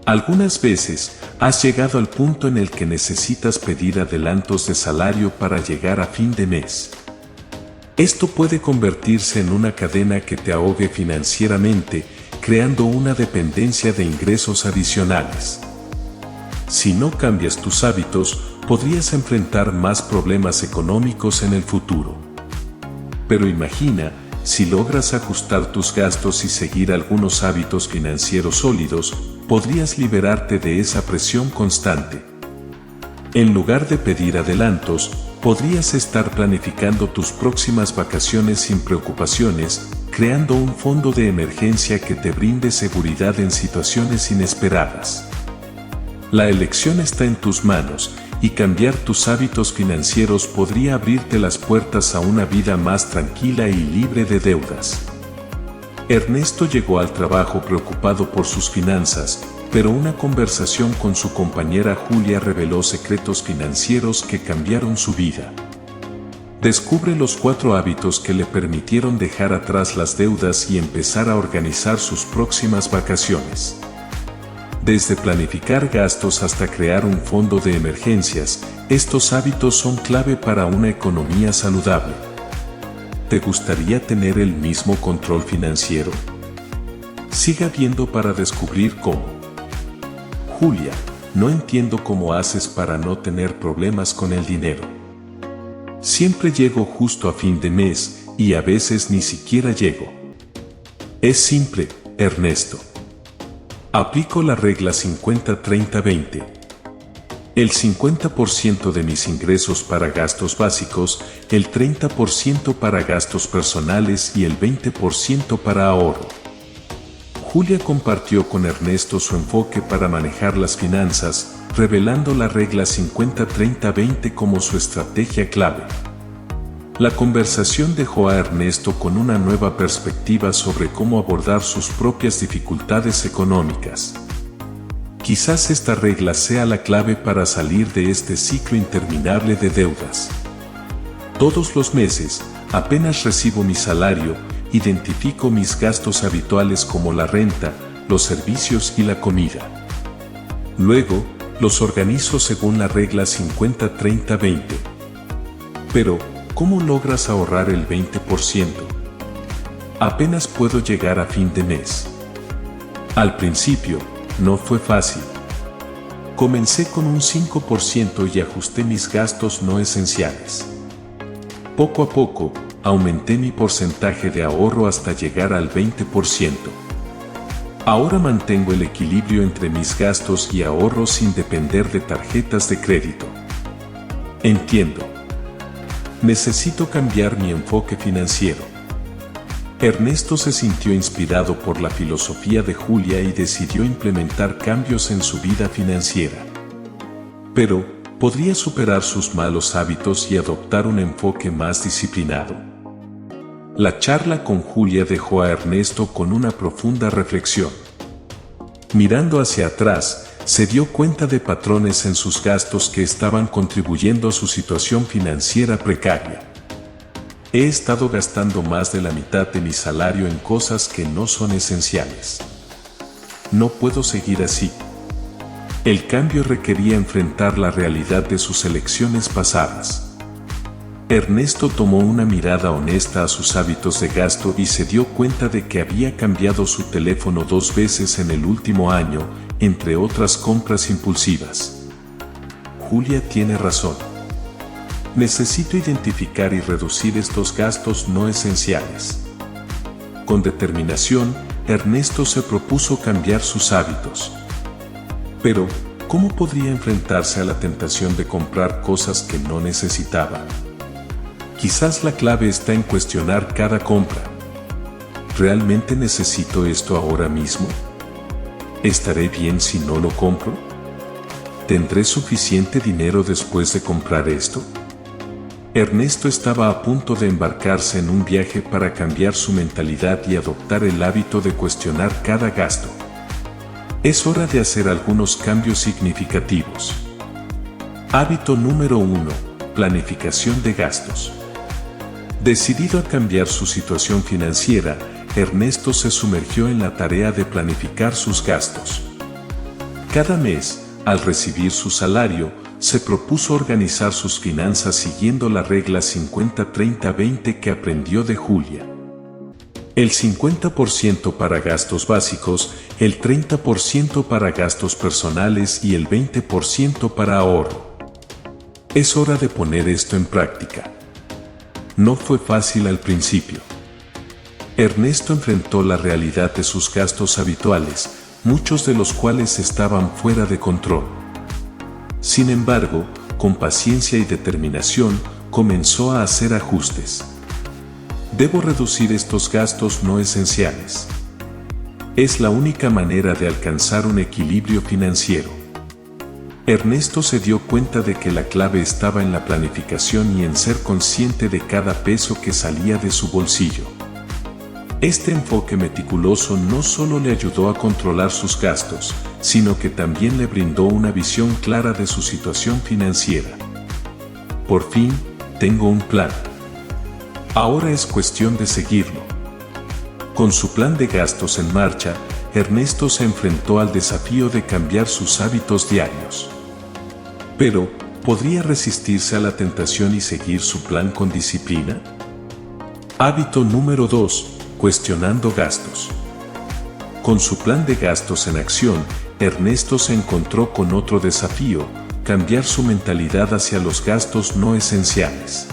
Algunas veces, has llegado al punto en el que necesitas pedir adelantos de salario para llegar a fin de mes. Esto puede convertirse en una cadena que te ahogue financieramente, creando una dependencia de ingresos adicionales. Si no cambias tus hábitos, podrías enfrentar más problemas económicos en el futuro. Pero imagina, si logras ajustar tus gastos y seguir algunos hábitos financieros sólidos, podrías liberarte de esa presión constante. En lugar de pedir adelantos, podrías estar planificando tus próximas vacaciones sin preocupaciones, creando un fondo de emergencia que te brinde seguridad en situaciones inesperadas. La elección está en tus manos, y cambiar tus hábitos financieros podría abrirte las puertas a una vida más tranquila y libre de deudas. Ernesto llegó al trabajo preocupado por sus finanzas, pero una conversación con su compañera Julia reveló secretos financieros que cambiaron su vida. Descubre los 4 hábitos que le permitieron dejar atrás las deudas y empezar a organizar sus próximas vacaciones. Desde planificar gastos hasta crear un fondo de emergencias, estos hábitos son clave para una economía saludable. ¿Te gustaría tener el mismo control financiero? Siga viendo para descubrir cómo. Julia, no entiendo cómo haces para no tener problemas con el dinero. Siempre llego justo a fin de mes y a veces ni siquiera llego. Es simple, Ernesto. Aplico la regla 50-30-20. El 50% de mis ingresos para gastos básicos, el 30% para gastos personales y el 20% para ahorro. Julia compartió con Ernesto su enfoque para manejar las finanzas, revelando la regla 50-30-20 como su estrategia clave. La conversación dejó a Ernesto con una nueva perspectiva sobre cómo abordar sus propias dificultades económicas. Quizás esta regla sea la clave para salir de este ciclo interminable de deudas. Todos los meses, apenas recibo mi salario, identifico mis gastos habituales como la renta, los servicios y la comida. Luego, los organizo según la regla 50-30-20. Pero, ¿cómo logras ahorrar el 20%? Apenas puedo llegar a fin de mes. Al principio, no fue fácil. Comencé con un 5% y ajusté mis gastos no esenciales. Poco a poco, aumenté mi porcentaje de ahorro hasta llegar al 20%. Ahora mantengo el equilibrio entre mis gastos y ahorros sin depender de tarjetas de crédito. Entiendo. Necesito cambiar mi enfoque financiero. Ernesto se sintió inspirado por la filosofía de Julia y decidió implementar cambios en su vida financiera. Pero, ¿podría superar sus malos hábitos y adoptar un enfoque más disciplinado? La charla con Julia dejó a Ernesto con una profunda reflexión. Mirando hacia atrás, se dio cuenta de patrones en sus gastos que estaban contribuyendo a su situación financiera precaria. He estado gastando más de la mitad de mi salario en cosas que no son esenciales. No puedo seguir así. El cambio requería enfrentar la realidad de sus elecciones pasadas. Ernesto tomó una mirada honesta a sus hábitos de gasto y se dio cuenta de que había cambiado su teléfono 2 veces en el último año, entre otras compras impulsivas. Julia tiene razón. Necesito identificar y reducir estos gastos no esenciales. Con determinación, Ernesto se propuso cambiar sus hábitos. Pero, ¿cómo podría enfrentarse a la tentación de comprar cosas que no necesitaba? Quizás la clave está en cuestionar cada compra. ¿Realmente necesito esto ahora mismo? ¿Estaré bien si no lo compro? ¿Tendré suficiente dinero después de comprar esto? Ernesto estaba a punto de embarcarse en un viaje para cambiar su mentalidad y adoptar el hábito de cuestionar cada gasto. Es hora de hacer algunos cambios significativos. Hábito número 1. Planificación de gastos. Decidido a cambiar su situación financiera, Ernesto se sumergió en la tarea de planificar sus gastos. Cada mes, al recibir su salario, se propuso organizar sus finanzas siguiendo la regla 50-30-20 que aprendió de Julia. El 50% para gastos básicos, el 30% para gastos personales y el 20% para ahorro. Es hora de poner esto en práctica. No fue fácil al principio. Ernesto enfrentó la realidad de sus gastos habituales, muchos de los cuales estaban fuera de control. Sin embargo, con paciencia y determinación, comenzó a hacer ajustes. Debo reducir estos gastos no esenciales. Es la única manera de alcanzar un equilibrio financiero. Ernesto se dio cuenta de que la clave estaba en la planificación y en ser consciente de cada peso que salía de su bolsillo. Este enfoque meticuloso no solo le ayudó a controlar sus gastos, sino que también le brindó una visión clara de su situación financiera. Por fin, tengo un plan. Ahora es cuestión de seguirlo. Con su plan de gastos en marcha, Ernesto se enfrentó al desafío de cambiar sus hábitos diarios. Pero, ¿podría resistirse a la tentación y seguir su plan con disciplina? Hábito número 2. Cuestionando gastos. Con su plan de gastos en acción, Ernesto se encontró con otro desafío: cambiar su mentalidad hacia los gastos no esenciales.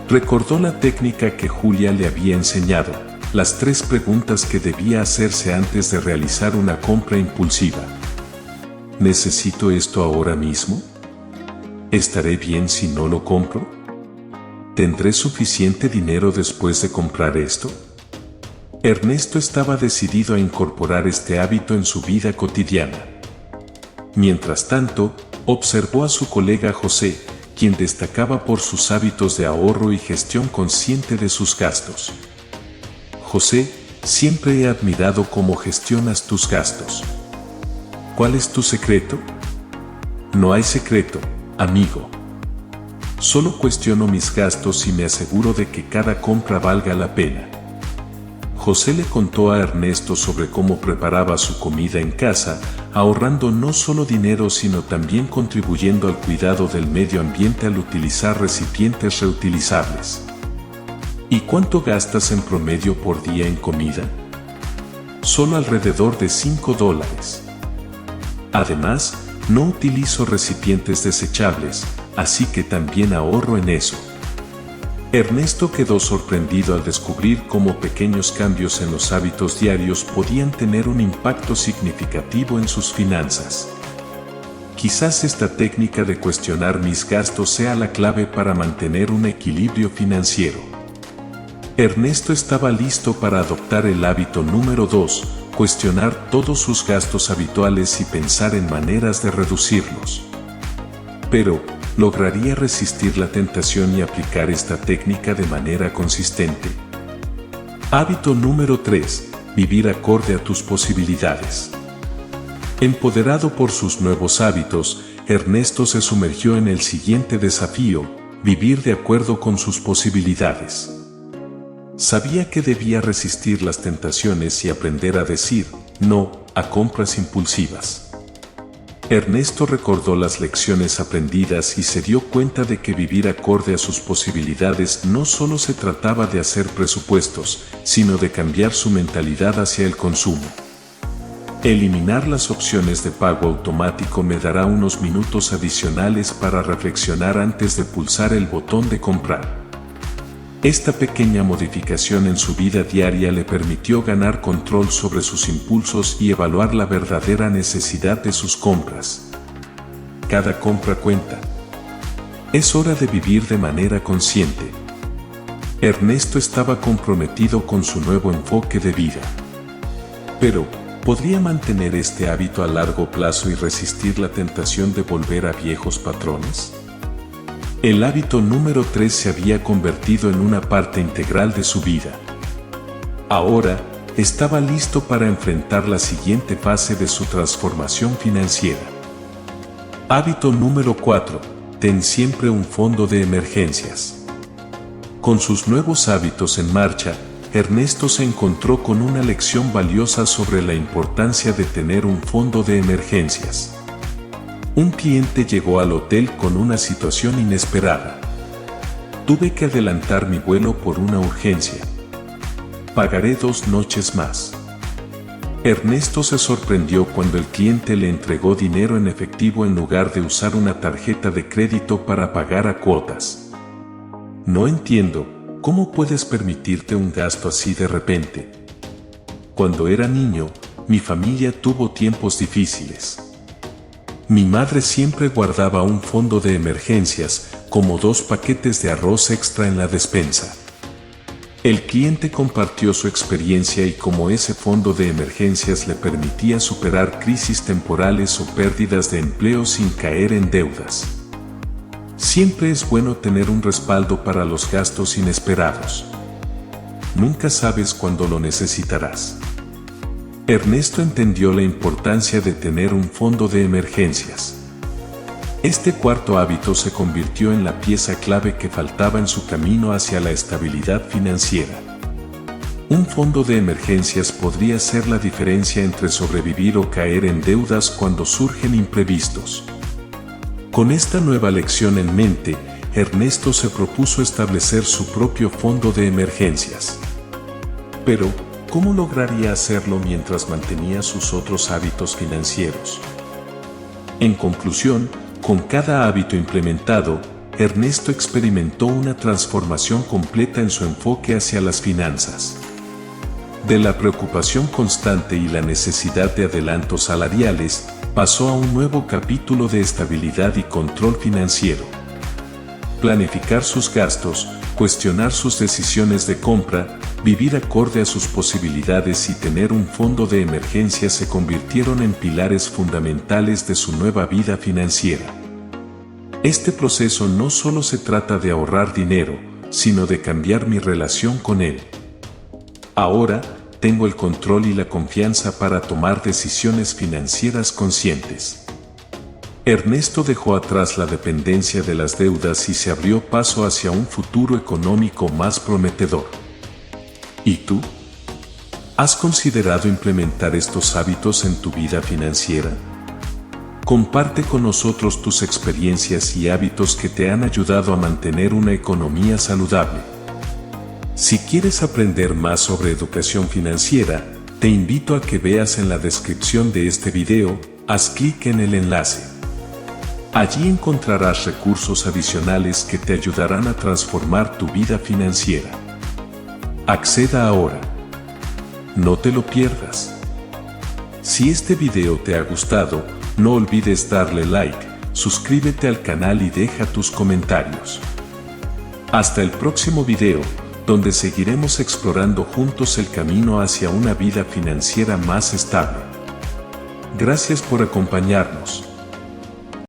Recordó la técnica que Julia le había enseñado, las 3 preguntas que debía hacerse antes de realizar una compra impulsiva. ¿Necesito esto ahora mismo? ¿Estaré bien si no lo compro? ¿Tendré suficiente dinero después de comprar esto? Ernesto estaba decidido a incorporar este hábito en su vida cotidiana. Mientras tanto, observó a su colega José, quien destacaba por sus hábitos de ahorro y gestión consciente de sus gastos. José, siempre he admirado cómo gestionas tus gastos. ¿Cuál es tu secreto? No hay secreto, amigo. Solo cuestiono mis gastos y me aseguro de que cada compra valga la pena. José le contó a Ernesto sobre cómo preparaba su comida en casa, ahorrando no solo dinero sino también contribuyendo al cuidado del medio ambiente al utilizar recipientes reutilizables. ¿Y cuánto gastas en promedio por día en comida? Solo alrededor de $5. Además, no utilizo recipientes desechables, así que también ahorro en eso. Ernesto quedó sorprendido al descubrir cómo pequeños cambios en los hábitos diarios podían tener un impacto significativo en sus finanzas. Quizás esta técnica de cuestionar mis gastos sea la clave para mantener un equilibrio financiero. Ernesto estaba listo para adoptar el hábito número 2, cuestionar todos sus gastos habituales y pensar en maneras de reducirlos. Pero, ¿lograría resistir la tentación y aplicar esta técnica de manera consistente? Hábito número 3. Vivir acorde a tus posibilidades. Empoderado por sus nuevos hábitos, Ernesto se sumergió en el siguiente desafío: vivir de acuerdo con sus posibilidades. Sabía que debía resistir las tentaciones y aprender a decir no a compras impulsivas. Ernesto recordó las lecciones aprendidas y se dio cuenta de que vivir acorde a sus posibilidades no solo se trataba de hacer presupuestos, sino de cambiar su mentalidad hacia el consumo. Eliminar las opciones de pago automático me dará unos minutos adicionales para reflexionar antes de pulsar el botón de comprar. Esta pequeña modificación en su vida diaria le permitió ganar control sobre sus impulsos y evaluar la verdadera necesidad de sus compras. Cada compra cuenta. Es hora de vivir de manera consciente. Ernesto estaba comprometido con su nuevo enfoque de vida. Pero, ¿podría mantener este hábito a largo plazo y resistir la tentación de volver a viejos patrones? El hábito número 3 se había convertido en una parte integral de su vida. Ahora, estaba listo para enfrentar la siguiente fase de su transformación financiera. Hábito número 4. Ten siempre un fondo de emergencias. Con sus nuevos hábitos en marcha, Ernesto se encontró con una lección valiosa sobre la importancia de tener un fondo de emergencias. Un cliente llegó al hotel con una situación inesperada. Tuve que adelantar mi vuelo por una urgencia. Pagaré 2 noches más. Ernesto se sorprendió cuando el cliente le entregó dinero en efectivo en lugar de usar una tarjeta de crédito para pagar a cuotas. No entiendo, ¿cómo puedes permitirte un gasto así de repente? Cuando era niño, mi familia tuvo tiempos difíciles. Mi madre siempre guardaba un fondo de emergencias, como 2 paquetes de arroz extra en la despensa. El cliente compartió su experiencia y cómo ese fondo de emergencias le permitía superar crisis temporales o pérdidas de empleo sin caer en deudas. Siempre es bueno tener un respaldo para los gastos inesperados. Nunca sabes cuándo lo necesitarás. Ernesto entendió la importancia de tener un fondo de emergencias. Este cuarto hábito se convirtió en la pieza clave que faltaba en su camino hacia la estabilidad financiera. Un fondo de emergencias podría ser la diferencia entre sobrevivir o caer en deudas cuando surgen imprevistos. Con esta nueva lección en mente, Ernesto se propuso establecer su propio fondo de emergencias. Pero, ¿cómo lograría hacerlo mientras mantenía sus otros hábitos financieros? En conclusión, con cada hábito implementado, Ernesto experimentó una transformación completa en su enfoque hacia las finanzas. De la preocupación constante y la necesidad de adelantos salariales, pasó a un nuevo capítulo de estabilidad y control financiero. Planificar sus gastos, cuestionar sus decisiones de compra, vivir acorde a sus posibilidades y tener un fondo de emergencia se convirtieron en pilares fundamentales de su nueva vida financiera. Este proceso no solo se trata de ahorrar dinero, sino de cambiar mi relación con él. Ahora, tengo el control y la confianza para tomar decisiones financieras conscientes. Ernesto dejó atrás la dependencia de las deudas y se abrió paso hacia un futuro económico más prometedor. ¿Y tú? ¿Has considerado implementar estos hábitos en tu vida financiera? Comparte con nosotros tus experiencias y hábitos que te han ayudado a mantener una economía saludable. Si quieres aprender más sobre educación financiera, te invito a que veas en la descripción de este video, haz clic en el enlace. Allí encontrarás recursos adicionales que te ayudarán a transformar tu vida financiera. Acceda ahora. No te lo pierdas. Si este video te ha gustado, no olvides darle like, suscríbete al canal y deja tus comentarios. Hasta el próximo video, donde seguiremos explorando juntos el camino hacia una vida financiera más estable. Gracias por acompañarnos.